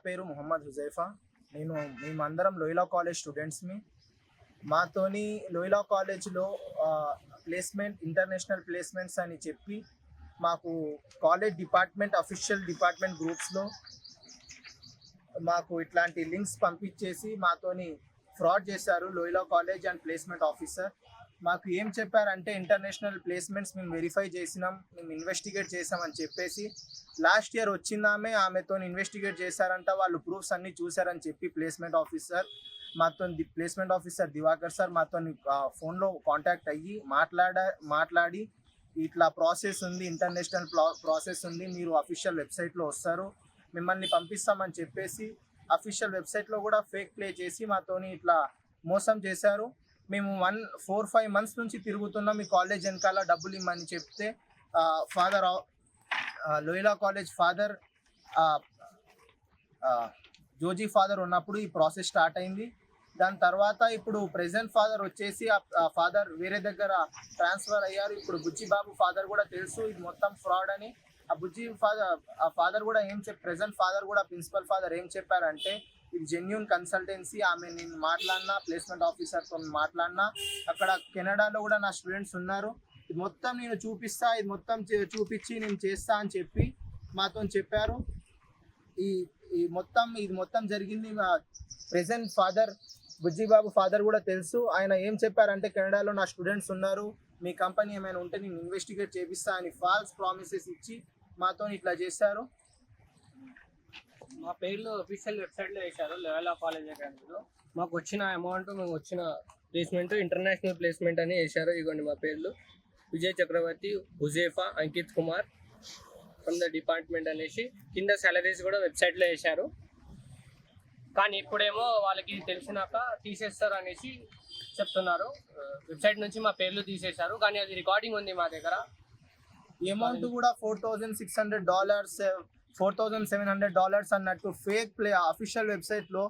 పేరు మొహమ్మద్ హుజైఫా. మేమందరం లోయలా కాలేజ్ స్టూడెంట్స్‌మి. మాతోని లోయలా కాలేజ్‌లో ఇంటర్నేషనల్ ప్లేస్‌మెంట్స్ అని చెప్పి మాకు కాలేజ్ డిపార్ట్మెంట్ అఫీషియల్ డిపార్ట్మెంట్ గ్రూప్స్‌లో మాకు ఇట్లాంటి లింక్స్ పంపించేసి మాతోని ఫ్రాడ్ చేశారు లోయలా కాలేజ్ అండ్ ప్లేస్మెంట్ ఆఫీసర్. మాకు ఏం చెప్పారంటే ఇంటర్నేషనల్ ప్లేస్మెంట్స్ మేము వెరిఫై చేసినాం, మేము ఇన్వెస్టిగేట్ చేసామని చెప్పేసి లాస్ట్ ఇయర్ వచ్చిందామే ఆమెతో ఇన్వెస్టిగేట్ చేశారంట. వాళ్ళు ప్రూఫ్స్ అన్నీ చూసారని చెప్పి ప్లేస్మెంట్ ఆఫీసర్ దివాకర్ సార్ మాతో ఫోన్లో కాంటాక్ట్ అయ్యి మాట్లాడి ఇట్లా ప్రాసెస్ ఉంది, ఇంటర్నేషనల్ ప్రాసెస్ ఉంది, మీరు అఫీషియల్ వెబ్సైట్లో వస్తారు, మిమ్మల్ని పంపిస్తామని చెప్పేసి అఫీషియల్ వెబ్సైట్లో కూడా ఫేక్ ప్లే చేసి మాతోని ఇట్లా మోసం చేశారు. మేము 4-5 months నుంచి తిరుగుతున్నాం మీ కాలేజ్ వెనకాల డబ్బులు ఇమ్మని చెప్తే father Loyola College father Joji father ఉన్నప్పుడు ఈ ప్రాసెస్ స్టార్ట్ అయింది. దాని తర్వాత ఇప్పుడు ప్రెజెంట్ ఫాదర్ వచ్చేసి ఆ ఫాదర్ వేరే దగ్గర ట్రాన్స్ఫర్ అయ్యారు. ఇప్పుడు బుజ్జిబాబు ఫాదర్ కూడా తెలుసు ఇది మొత్తం ఫ్రాడ్ అని. ఆ ఫాదర్ కూడా ప్రెజెంట్ ఫాదర్ కూడా ప్రిన్సిపల్ ఫాదర్ ఏం చెప్పారంటే ఇది జెన్యూన్ కన్సల్టెన్సీ, ఆమె నేను మాట్లాడినా ప్లేస్మెంట్ ఆఫీసర్తో మాట్లాడినా, అక్కడ కెనడాలో కూడా నా స్టూడెంట్స్ ఉన్నారు, ఇది మొత్తం నేను చూపిస్తా, ఇది మొత్తం చూపించి నేను చేస్తా అని చెప్పి మాతో చెప్పారు. ఇది మొత్తం జరిగింది ప్రెజెంట్ ఫాదర్ బుజ్జిబాబు ఫాదర్ కూడా తెలుసు. ఆయన ఏం చెప్పారంటే కెనడాలో నా స్టూడెంట్స్ ఉన్నారు, మీ కంపెనీ ఏమైనా ఉంటే నేను ఇన్వెస్టిగేట్ చేపిస్తా అని ఫాల్స్ ప్రామిసెస్ ఇచ్చి మాతో ఇట్లా చేశారు. మా పేర్లు అఫీషియల్ వెబ్సైట్లో వేశారు లోయలా కాలేజ్ అకాడమీలో. మాకు వచ్చిన అమౌంట్, మేము వచ్చిన ప్లేస్మెంట్ ఇంటర్నేషనల్ ప్లేస్మెంట్ అని వేశారు. ఇదిగోండి మా పేర్లు Vijay Chakravarthy, Huzefa, Ankit Kumar from the department అనేసి. కింద సాలరీస్ కూడా వెబ్సైట్లో వేశారు. కానీ ఇప్పుడేమో వాళ్ళకి తెలిసినాక తీసేస్తారు అనేసి చెప్తున్నారు. వెబ్సైట్ నుంచి మా పేర్లు తీసేశారు, కానీ అది రికార్డింగ్ ఉంది మా దగ్గర. అమౌంట్ కూడా $4,600 $4,700 అన్నట్టు అఫీషియల్ వెబ్సైట్లో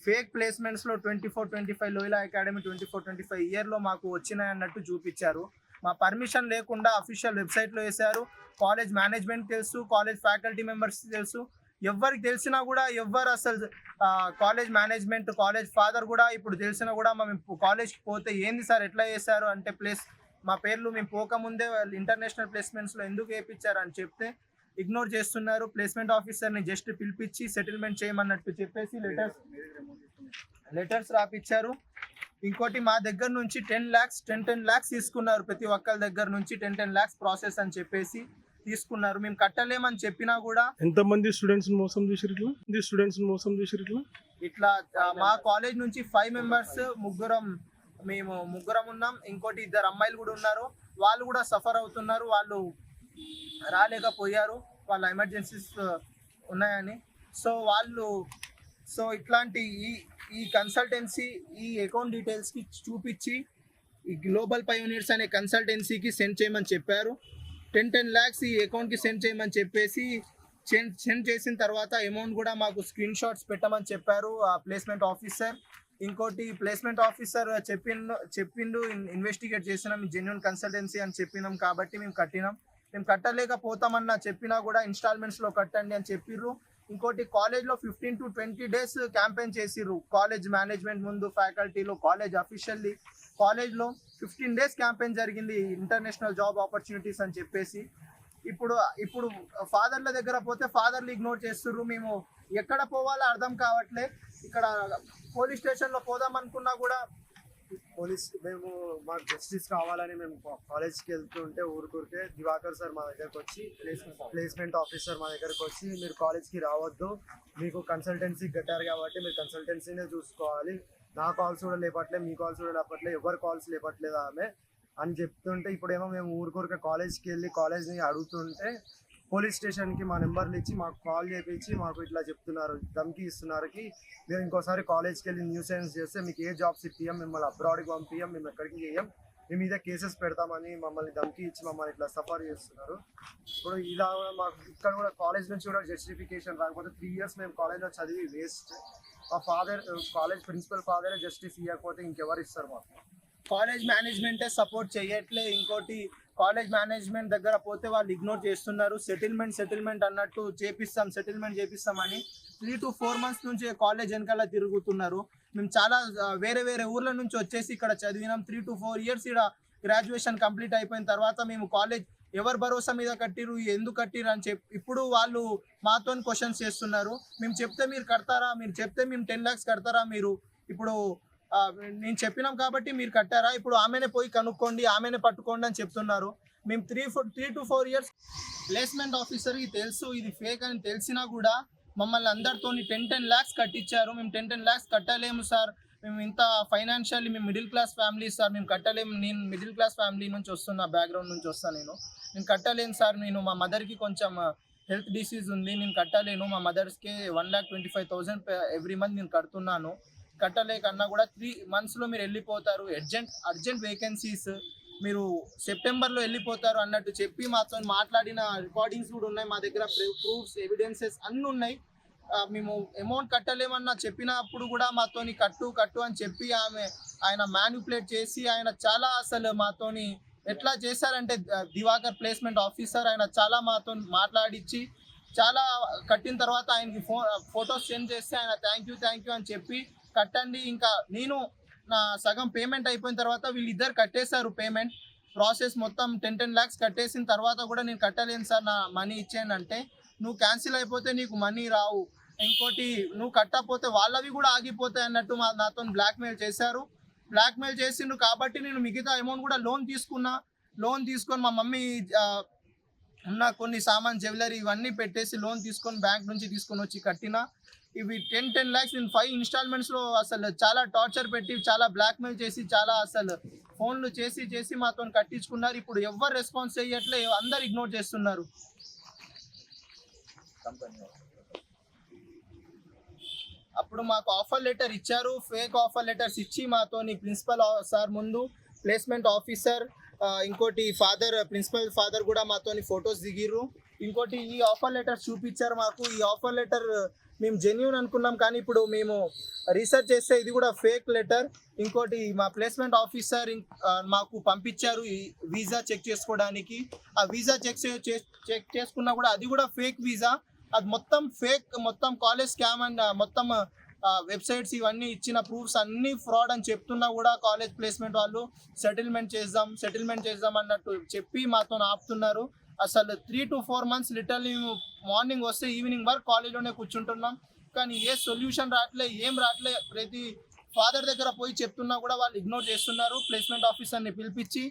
ఫేక్ ప్లేస్మెంట్స్లో 24-25 లోయలా అకాడమీ 24-25 ఇయర్లో మాకు వచ్చినాయి అన్నట్టు చూపించారు. మా పర్మిషన్ లేకుండా అఫీషియల్ వెబ్సైట్లో వేశారు. కాలేజ్ మేనేజ్మెంట్ తెలుసు, కాలేజ్ ఫ్యాకల్టీ మెంబర్స్ తెలుసు, ఎవరికి తెలిసినా కూడా అసలు కాలేజ్ మేనేజ్మెంట్ కాలేజ్ ఫాదర్ కూడా ఇప్పుడు తెలిసినా కూడా మేము కాలేజ్కి పోతే ఏంది సార్ ఎట్లా చేశారు అంటే మా పేర్లు మేము పోకముందే ఇంటర్నేషనల్ ప్లేస్మెంట్స్లో ఎందుకు వేయించారు అని చెప్తే ఇగ్నోర్ చేస్తున్నారు. ప్లేస్మెంట్ ఆఫీసర్ని జస్ట్ పిలిపించి సెటిల్మెంట్ చేయమన్నట్టు చెప్పేసి లెటర్స్ రాపిచ్చారు. ఇంకోటి మా దగ్గర నుంచి 10 lakhs తీసుకున్నారు. ప్రతి ఒక్కరి దగ్గర నుంచి 10 lakhs ప్రాసెస్ అని చెప్పేసి తీసుకున్నారు. మేము కట్టలేమని చెప్పినా కూడా ఎంతమంది స్టూడెంట్స్ మోసం చేసిరు ఇట్లా మా కాలేజ్ నుంచి 5 members మేము ముగ్గురం ఉన్నాం. ఇంకోటి 2 అమ్మాయిలు కూడా ఉన్నారు. వాళ్ళు కూడా సఫర్ అవుతున్నారు, వాళ్ళు రాలేకపోయారు, వాళ్ళ ఎమర్జెన్సీస్ ఉన్నాయని. సో ఇట్లాంటి ఈ కన్సల్టెన్సీ ఈ అకౌంట్ డీటెయిల్స్కి చూపించి ఈ గ్లోబల్ పయోనీర్స్ అనే కన్సల్టెన్సీకి సెండ్ చేయమని చెప్పారు. 10 lakhs ఈ అకౌంట్కి సెండ్ చేయమని చెప్పేసి సెండ్ చేసిన తర్వాత అమౌంట్ కూడా మాకు స్క్రీన్ షాట్స్ పెట్టమని చెప్పారు ఆ ప్లేస్మెంట్ ఆఫీసర్. ఇంకోటి ప్లేస్మెంట్ ఆఫీసర్ చెప్పిండు ఇన్వెస్టిగేట్ చేసినాం, జెన్యూన్ కన్సల్టెన్సీ అని చెప్పినాం కాబట్టి మేము కట్టినాం. మేము కట్టలేకపోతామన్నా చెప్పినా కూడా ఇన్స్టాల్మెంట్స్లో కట్టండి అని చెప్పిర్రు. ఇంకోటి కాలేజ్లో 15 to 20 days క్యాంపెయిన్ చేసిర్రు. కాలేజ్ మేనేజ్మెంట్ ముందు, ఫ్యాకల్టీలో, కాలేజ్ అఫీషియల్లీ కాలేజ్లో 15 days క్యాంపెయిన్ జరిగింది ఇంటర్నేషనల్ జాబ్ ఆపర్చునిటీస్ అని చెప్పేసి. ఇప్పుడు ఫాదర్ల దగ్గర పోతే ఫాదర్లు ఇగ్నోర్ చేస్తుర్రు. మేము ఎక్కడ పోవాలో అర్థం కావట్లే. ఇక్కడ పోలీస్ స్టేషన్లో పోదామనుకున్నా కూడా మేము మాకు జస్టిస్ కావాలని మేము కాలేజ్కి వెళ్తుంటే ఊరికే దివాకర్ సార్ మా దగ్గరకు వచ్చి ప్లేస్మెంట్ ఆఫీసర్ మా దగ్గరకు వచ్చి మీరు కాలేజ్కి రావద్దు, మీకు కన్సల్టెన్సీ కట్టారు కాబట్టి మీరు కన్సల్టెన్సీనే చూసుకోవాలి, నా కాల్స్ కూడా లేపట్లేదు, మీ కాల్స్ కూడా లేపట్లేదు, ఎవరి కాల్స్ లేపట్లేదు ఆమె అని చెప్తుంటే ఇప్పుడేమో మేము ఊరికే కాలేజ్కి వెళ్ళి కాలేజ్ని అడుగుతుంటే పోలీస్ స్టేషన్కి మా నెంబర్లు ఇచ్చి మాకు కాల్ చేయించి మాకు ఇట్లా చెప్తున్నారు, ధమ్కి ఇస్తున్నారు మీరు ఇంకోసారి కాలేజ్కి వెళ్ళి న్యూసెన్స్ చేస్తే మీకు ఏ జాబ్స్ ఇప్పియం, మిమ్మల్ని అబ్రాడ్కి పంపియం, మేము ఎక్కడికి చేయం, మీ మీద కేసెస్ పెడతామని మమ్మల్ని ధమ్కి ఇచ్చి మమ్మల్ని ఇట్లా సఫర్ చేస్తున్నారు. ఇప్పుడు ఇలా మాకు ఇక్కడ కూడా కాలేజ్ నుంచి కూడా జస్టిఫికేషన్ రాకపోతే 3 years మేము కాలేజ్లో చదివి వేస్ట్. మా ఫాదర్ కాలేజ్ ప్రిన్సిపల్ ఫాదరే జస్టిస్ ఇవ్వకపోతే ఇంకెవరు ఇస్తారు మాకు? కాలేజ్ మేనేజ్మెంటే సపోర్ట్ చేయట్లే. ఇంకోటి కాలేజ్ మేనేజ్మెంట్ దగ్గర పోతే వాళ్ళు ఇగ్నోర్ చేస్తున్నారు. సెటిల్మెంట్ అన్నట్టు సెటిల్మెంట్ చేపిస్తామని 3 to 4 months నుంచి కాలేజ్ వెనకాల తిరుగుతున్నారు. మేము చాలా వేరే ఊర్ల నుంచి వచ్చేసి ఇక్కడ చదివినాం. 3 to 4 years ఇక్కడ గ్రాడ్యుయేషన్ కంప్లీట్ అయిపోయిన తర్వాత మేము కాలేజ్ ఎవరు భరోసా మీద కట్టిరు, ఎందుకు కట్టిరు అని ఇప్పుడు వాళ్ళు మాతో క్వశ్చన్స్ చేస్తున్నారు. మేము చెప్తే మీరు కడతారా, మీరు చెప్తే మేము 10 lakhs కడతారా, మీరు ఇప్పుడు నేను చెప్పినాం కాబట్టి మీరు కట్టారా, ఇప్పుడు ఆమెనే పోయి కనుక్కోండి, ఆమెనే పట్టుకోండి అని చెప్తున్నారు. మేము 3 to 4 years ప్లేస్మెంట్ ఆఫీసర్కి తెలుసు ఇది ఫేక్ అని తెలిసినా కూడా మమ్మల్ని అందరితో 10 lakhs కట్టించారు. మేము 10 lakhs కట్టలేము సార్, మేము ఇంత ఫైనాన్షియల్లీ మేము మిడిల్ క్లాస్ ఫ్యామిలీ సార్, మేము కట్టలేము. నేను మిడిల్ క్లాస్ ఫ్యామిలీ నుంచి వస్తున్నా, బ్యాక్గ్రౌండ్ నుంచి వస్తాను. నేను కట్టలేను సార్, నేను మా మదర్కి కొంచెం హెల్త్ డిసీజ్ ఉంది, నేను కట్టలేను. మా మదర్స్కి 1,25,000 ఎవ్రీ మంత్ నేను కడుతున్నాను. కట్టలేకన్నా కూడా 3 monthsలో మీరు వెళ్ళిపోతారు, అర్జెంట్ వేకెన్సీస్, మీరు సెప్టెంబర్లో వెళ్ళిపోతారు అన్నట్టు చెప్పి మాతో మాట్లాడిన రికార్డింగ్స్ కూడా ఉన్నాయి మా దగ్గర, ప్రూఫ్స్ ఎవిడెన్సెస్ అన్నీ ఉన్నాయి. మేము అమౌంట్ కట్టలేమన్నా చెప్పినప్పుడు కూడా మాతోని కట్టు అని చెప్పి ఆయన మ్యానిపులేట్ చేసి ఆయన చాలా అసలు మాతోని ఎట్లా చేశారంటే దివాకర్ ప్లేస్మెంట్ ఆఫీసర్ ఆయన చాలా మాతో మాట్లాడించి చాలా కట్టిన తర్వాత ఆయనకి ఫొటోస్ సెండ్ చేస్తే ఆయన థ్యాంక్ యూ అని చెప్పి కట్టండి. ఇంకా నేను నా సగం పేమెంట్ అయిపోయిన తర్వాత వీళ్ళిద్దరు కట్టేశారు పేమెంట్ ప్రాసెస్ మొత్తం 10 lakhs కట్టేసిన తర్వాత కూడా నేను కట్టలేను సార్, నా మనీ ఇచ్చేయండి అంటే నువ్వు క్యాన్సిల్ అయిపోతే నీకు మనీ రావు, ఇంకోటి నువ్వు కట్టకపోతే వాళ్ళవి కూడా ఆగిపోతాయి అన్నట్టు నాతో బ్లాక్మెయిల్ చేసిండ్రు. కాబట్టి నేను మిగతా అమౌంట్ కూడా లోన్ తీసుకొని మా మమ్మీ ఉన్న కొన్ని సామాన్ జ్యువెలరీ ఇవన్నీ పెట్టేసి లోన్ తీసుకొని బ్యాంక్ నుంచి తీసుకొని వచ్చి కట్టిన. ఇవి 10 lakhs నేను 5 installmentsలో అసలు చాలా టార్చర్ పెట్టి చాలా బ్లాక్మెయిల్ చేసి చాలా అసలు ఫోన్లు చేసి మాతో కట్టించుకున్నారు. ఇప్పుడు ఎవరు రెస్పాన్స్ చేయట్లే, అందరు ఇగ్నోర్ చేస్తున్నారు. అప్పుడు మాకు ఆఫర్ లెటర్ ఇచ్చారు, ఫేక్ ఆఫర్ లెటర్స్ ఇచ్చి మాతోని ప్రిన్సిపల్ సార్ ముందు ప్లేస్మెంట్ ఆఫీసర్ ఇంకోటి ప్రిన్సిపల్ ఫాదర్ కూడా మాతోని ఫొటోస్ దిగిర్రు. ఇంకోటి ఈ ఆఫర్ లెటర్ చూపించారు మాకు. ఈ ఆఫర్ లెటర్ మేము జెన్యూన్ అనుకున్నాం, కానీ ఇప్పుడు మేము రీసెర్చ్ చేస్తే ఇది కూడా ఫేక్ లెటర్. ఇంకోటి మా ప్లేస్మెంట్ ఆఫీసర్ మాకు పంపించారు ఈ వీసా చెక్ చేసుకోవడానికి. ఆ వీసా చెక్ చేసుకున్నా కూడా అది కూడా ఫేక్ వీసా, అది మొత్తం ఫేక్, మొత్తం కాలేజ్ స్కామ్ అండ్ మొత్తం వెబ్సైట్స్ ఇవన్నీ ఇచ్చిన ప్రూఫ్స్ అన్నీ ఫ్రాడ్ అని చెప్తున్నా కూడా కాలేజ్ ప్లేస్మెంట్ వాళ్ళు సెటిల్మెంట్ చేద్దాం అన్నట్టు చెప్పి మాతో ఆపుతున్నారు. అసలు 3 to 4 months లిటరల్లీ మార్నింగ్ వస్తే ఈవినింగ్ వరకు కాలేజ్లోనే కూర్చుంటున్నాం, కానీ ఏ సొల్యూషన్ ఏం రావట్లే. ప్రతి ఫాదర్ దగ్గర పోయి చెప్తున్నా కూడా వాళ్ళు ఇగ్నోర్ చేస్తున్నారు. ప్లేస్మెంట్ ఆఫీసర్ని పిలిపించి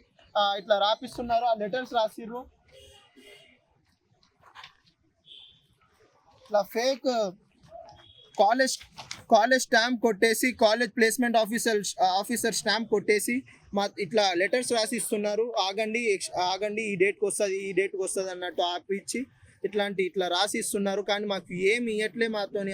ఇట్లా రాపిస్తున్నారు, ఆ లెటర్స్ రాసిర్రు. ఇట్లా ఫేక్ కాలేజ్ స్టాంప్ కొట్టేసి, కాలేజ్ ప్లేస్మెంట్ ఆఫీసర్ స్టాంప్ కొట్టేసి ఇట్లా లెటర్స్ రాసి ఇస్తున్నారు. ఆగండి ఈ డేట్కి వస్తుంది అన్నట్టు ఆపిచ్చి ఇట్లా రాసి ఇస్తున్నారు. కానీ మాకు ఏమి ఇవ్వట్లే మాతోని.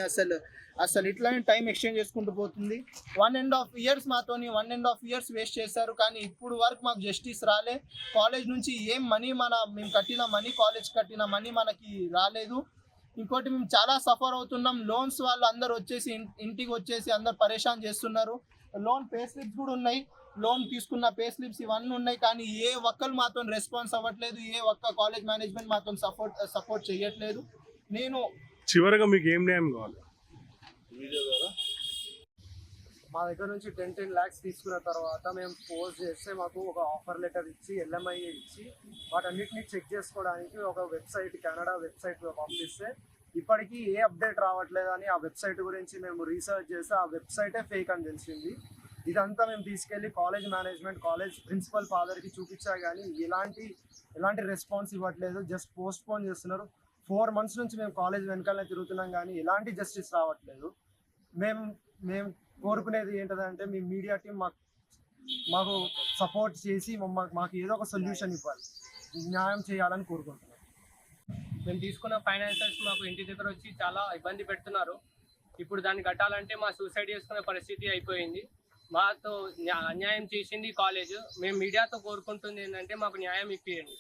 అసలు ఇట్లానే టైం ఎక్స్చేంజ్ చేసుకుంటూ పోతుంది. 1.5 years మాతోని 1.5 years వేస్ట్ చేశారు, కానీ ఇప్పుడు వరకు మాకు జస్టిస్ రాలే. కాలేజ్ నుంచి ఏం మనీ మేము కట్టిన మనీ, కాలేజ్ కట్టిన మనీ మనకి రాలేదు. ఇంకోటి మేము చాలా సఫర్ అవుతున్నాం. లోన్స్ వాళ్ళు అందరు వచ్చేసి ఇంటికి వచ్చేసి అందరు పరేషాన్ చేస్తున్నారు. లోన్ పే స్లిప్స్ కూడా ఉన్నాయి, లోన్ తీసుకున్న పే స్లిప్స్ ఇవన్నీ ఉన్నాయి, కానీ ఏ ఒక్కరు మాతో రెస్పాన్స్ అవ్వట్లేదు. ఏ ఒక్క కాలేజ్ మేనేజ్మెంట్ మాతో సపోర్ట్ చేయట్లేదు. నేను చివరిగా మీకు ఏం న్యాయం కావాలి? మా దగ్గర నుంచి 10 lakhs తీసుకున్న తర్వాత మేము పోస్ట్ చేస్తే మాకు ఒక ఆఫర్ లెటర్ ఇచ్చి LMI ఇచ్చి వాటన్నిటిని చెక్ చేసుకోవడానికి ఒక వెబ్సైట్, కెనడా వెబ్సైట్ పంపిస్తే ఇప్పటికీ ఏ అప్డేట్ రావట్లేదు అని ఆ వెబ్సైట్ గురించి మేము రీసెర్చ్ చేస్తే ఆ వెబ్సైటే ఫేక్ అని తెలిసింది. ఇదంతా మేము తీసుకెళ్ళి కాలేజ్ మేనేజ్మెంట్, కాలేజ్ ప్రిన్సిపల్ ఫాదర్కి చూపించా, కానీ ఎలాంటి రెస్పాన్స్ ఇవ్వట్లేదు. జస్ట్ పోస్ట్పోన్ చేస్తున్నారు. 4 months నుంచి మేము కాలేజ్ వెనకాలనే తిరుగుతున్నాం, కానీ ఎలాంటి జస్టిస్ రావట్లేదు. మేము కోరుకునేది ఏంటంటే మీ మీడియా టీం మాకు సపోర్ట్ చేసి మాకు ఏదో ఒక సొల్యూషన్ ఇవ్వాలి, న్యాయం చేయాలని కోరుకుంటున్నాం. మేము తీసుకున్న ఫైనాన్షియల్స్ మాకు ఇంటి దగ్గర వచ్చి చాలా ఇబ్బంది పెడుతున్నారు. ఇప్పుడు దాన్ని కట్టాలంటే మా సూసైడ్ చేసుకునే పరిస్థితి అయిపోయింది. మాతో అన్యాయం చేసింది కాలేజ్. మేము మీడియాతో కోరుకుంటుంది ఏంటంటే మాకు న్యాయం ఇప్పియండి.